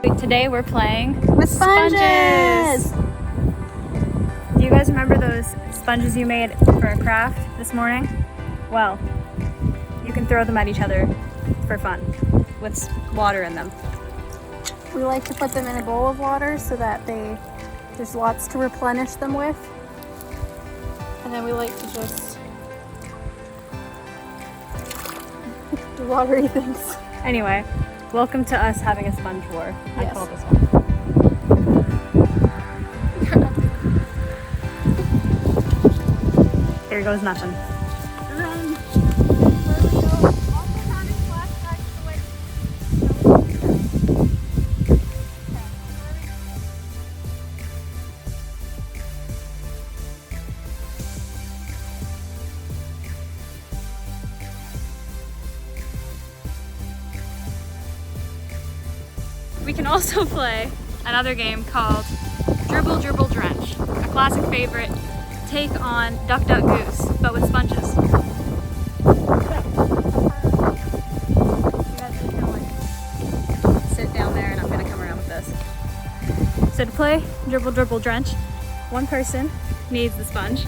Today we're playing with sponges. Do you guys remember those sponges you made for a craft this morning? Well, you can throw them at each other for fun with water in them. We like to put them in a bowl of water so that there's lots to replenish them with. And then we like to just do watery things. Anyway, welcome to us having a sponge war. I Yes. call this one. Here goes nothing. We can also play another game called Dribble, Dribble, Drench, a classic favorite take on Duck, Duck, Goose, but with sponges. So, you guys are just gonna like sit down there and I'm gonna come around with this. So to play Dribble, Dribble, Drench, one person needs the sponge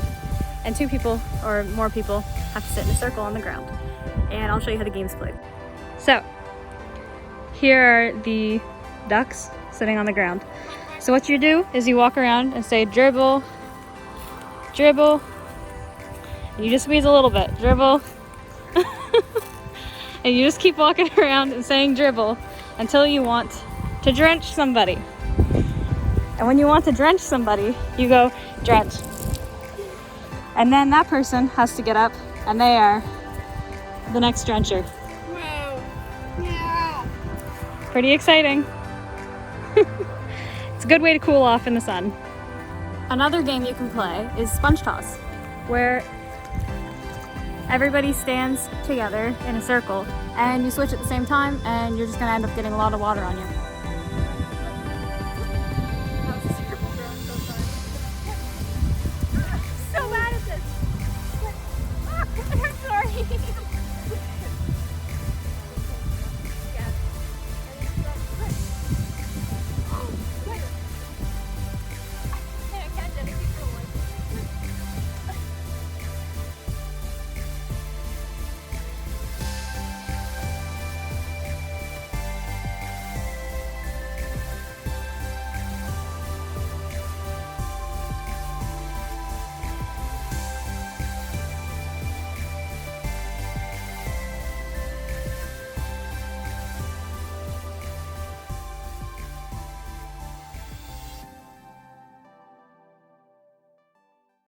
and two people or more people have to sit in a circle on the ground. And I'll show you how the game's played. So, here are the ducks sitting on the ground. So what you do is you walk around and say dribble, dribble, and you just squeeze a little bit, dribble, and you just keep walking around and saying dribble until you want to drench somebody. And when you want to drench somebody, you go drench. And then that person has to get up and they are the next drencher. Pretty exciting. It's a good way to cool off in the sun. Another game you can play is sponge toss, where everybody stands together in a circle and you switch at the same time and you're just gonna end up getting a lot of water on you.